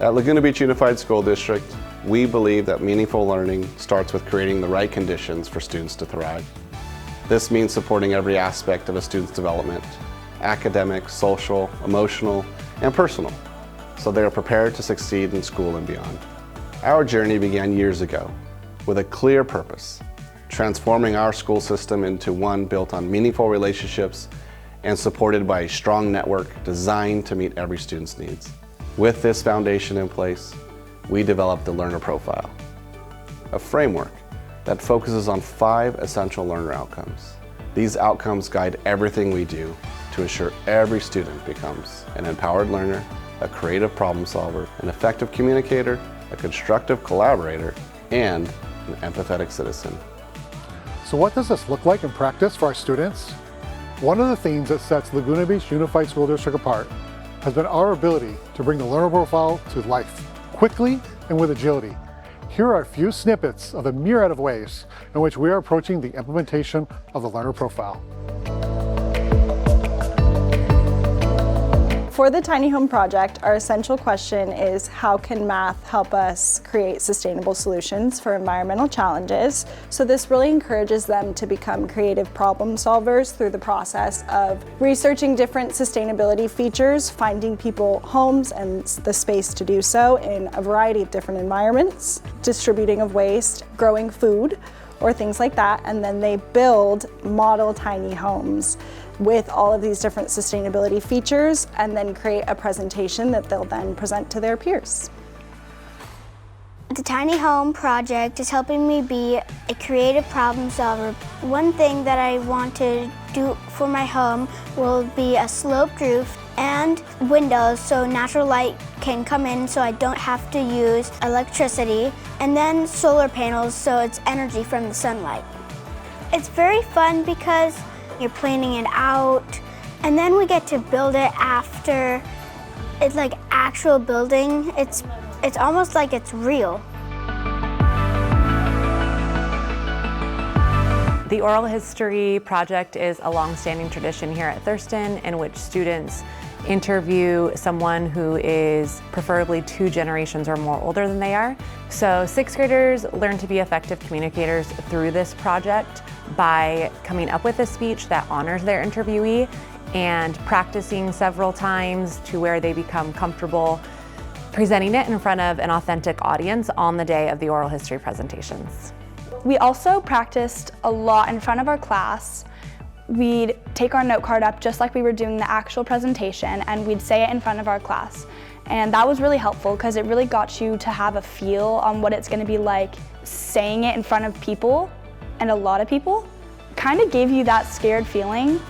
At Laguna Beach Unified School District, we believe that meaningful learning starts with creating the right conditions for students to thrive. This means supporting every aspect of a student's development, academic, social, emotional, and personal, so they are prepared to succeed in school and beyond. Our journey began years ago with a clear purpose: transforming our school system into one built on meaningful relationships and supported by a strong network designed to meet every student's needs. With this foundation in place, we developed the Learner Profile, a framework that focuses on 5 essential learner outcomes. These outcomes guide everything we do to ensure every student becomes an empowered learner, a creative problem solver, an effective communicator, a constructive collaborator, and an empathetic citizen. So what does this look like in practice for our students? One of the things that sets Laguna Beach Unified School District apart has been our ability to bring the Learner Profile to life, quickly and with agility. Here are a few snippets of a myriad of ways in which we are approaching the implementation of the Learner Profile. For the Tiny Home Project, our essential question is, how can math help us create sustainable solutions for environmental challenges? So this really encourages them to become creative problem solvers through the process of researching different sustainability features, finding people homes and the space to do so in a variety of different environments, distributing of waste, growing food, or things like that, and then they build model tiny homes with all of these different sustainability features and then create a presentation that they'll then present to their peers. The Tiny Home Project is helping me be a creative problem solver. One thing that I want to do for my home will be a sloped roof and windows so natural light can come in so I don't have to use electricity, and then solar panels so it's energy from the sunlight. It's very fun because you're planning it out, and then we get to build it after. It's like actual building. It's almost like it's real. The Oral History Project is a long-standing tradition here at Thurston in which students interview someone who is preferably 2 generations or more older than they are. So 6th graders learn to be effective communicators through this project by coming up with a speech that honors their interviewee and practicing several times to where they become comfortable presenting it in front of an authentic audience on the day of the oral history presentations. We also practiced a lot in front of our class. We'd take our note card up just like we were doing the actual presentation, and we'd say it in front of our class. And that was really helpful because it really got you to have a feel on what it's going to be like saying it in front of people, and a lot of people. Kind of gave you that scared feeling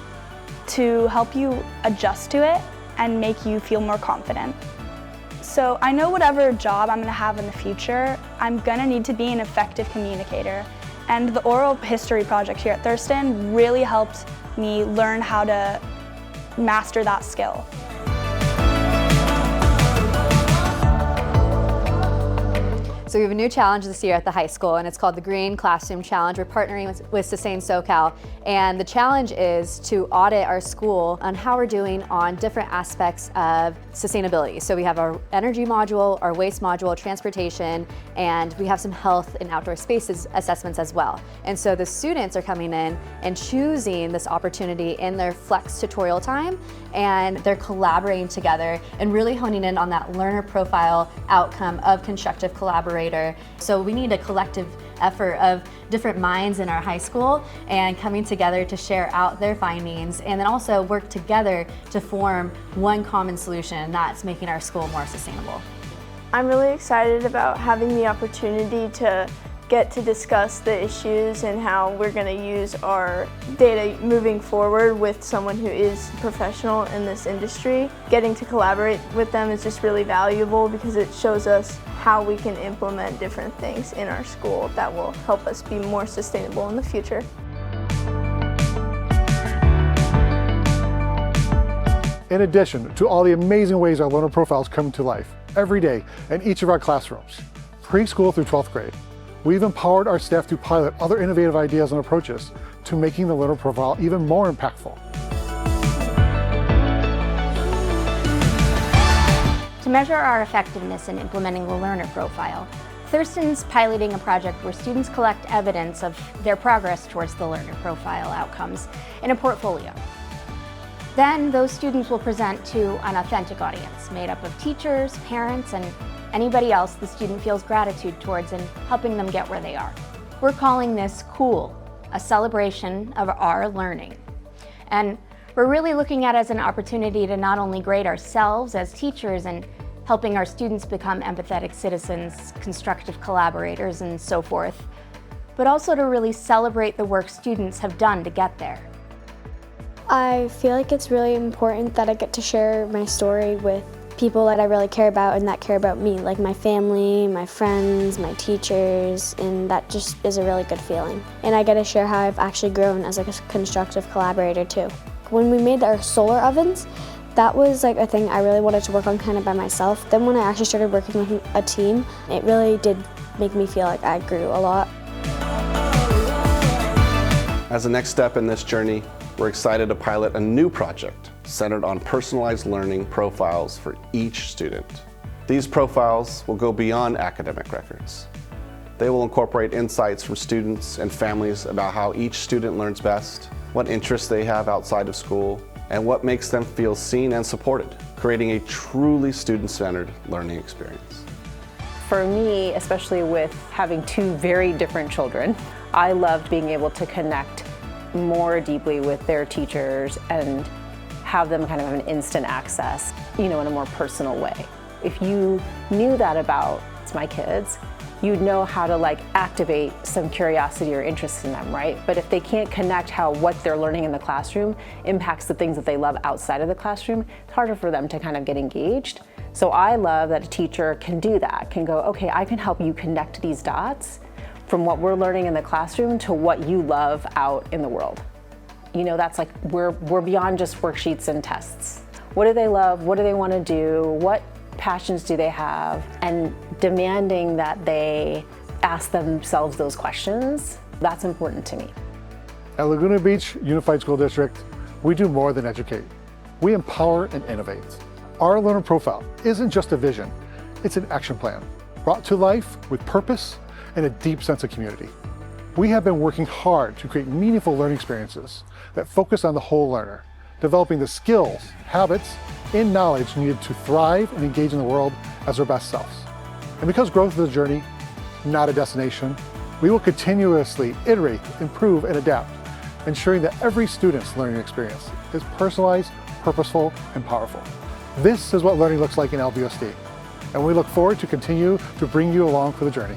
to help you adjust to it and make you feel more confident. So I know whatever job I'm going to have in the future, I'm going to need to be an effective communicator. And the Oral History Project here at Thurston really helped me learn how to master that skill. So we have a new challenge this year at the high school, and it's called the Green Classroom Challenge. We're partnering with Sustain SoCal, and the challenge is to audit our school on how we're doing on different aspects of sustainability. So we have our energy module, our waste module, transportation, and we have some health and outdoor spaces assessments as well. And so the students are coming in and choosing this opportunity in their flex tutorial time, and they're collaborating together and really honing in on that learner profile outcome of constructive collaboration. So we need a collective effort of different minds in our high school and coming together to share out their findings, and then also work together to form one common solution that's making our school more sustainable. I'm really excited about having the opportunity to get to discuss the issues and how we're going to use our data moving forward with someone who is professional in this industry. Getting to collaborate with them is just really valuable because it shows us how we can implement different things in our school that will help us be more sustainable in the future. In addition to all the amazing ways our learner profiles come to life every day in each of our classrooms, preschool through 12th grade, we've empowered our staff to pilot other innovative ideas and approaches to making the learner profile even more impactful. To measure our effectiveness in implementing the learner profile, Thurston's piloting a project where students collect evidence of their progress towards the learner profile outcomes in a portfolio. Then those students will present to an authentic audience made up of teachers, parents, and anybody else the student feels gratitude towards in helping them get where they are. We're calling this COOL, a celebration of our learning. And we're really looking at it as an opportunity to not only grade ourselves as teachers and helping our students become empathetic citizens, constructive collaborators, and so forth, but also to really celebrate the work students have done to get there. I feel like it's really important that I get to share my story with people that I really care about and that care about me, like my family, my friends, my teachers, and that just is a really good feeling. And I get to share how I've actually grown as a constructive collaborator too. When we made our solar ovens, that was like a thing I really wanted to work on kind of by myself. Then when I actually started working with a team, it really did make me feel like I grew a lot. As the next step in this journey, we're excited to pilot a new project centered on personalized learning profiles for each student. These profiles will go beyond academic records. They will incorporate insights from students and families about how each student learns best, what interests they have outside of school, and what makes them feel seen and supported, creating a truly student-centered learning experience. For me, especially with having two very different children, I loved being able to connect more deeply with their teachers and have them kind of have an instant access, in a more personal way. If you knew that about my kids, you'd know how to activate some curiosity or interest in them, right? But if they can't connect how what they're learning in the classroom impacts the things that they love outside of the classroom, it's harder for them to kind of get engaged. So I love that a teacher can do that, can go, okay, I can help you connect these dots from what we're learning in the classroom to what you love out in the world. That's we're beyond just worksheets and tests. What do they love? What do they want to do? What passions do they have? And demanding that they ask themselves those questions, that's important to me. At Laguna Beach Unified School District, we do more than educate. We empower and innovate. Our learner profile isn't just a vision, it's an action plan, brought to life with purpose and a deep sense of community. We have been working hard to create meaningful learning experiences that focus on the whole learner, developing the skills, habits, and knowledge needed to thrive and engage in the world as their best selves. And because growth is a journey, not a destination, we will continuously iterate, improve, and adapt, ensuring that every student's learning experience is personalized, purposeful, and powerful. This is what learning looks like in LBSD, and we look forward to continue to bring you along for the journey.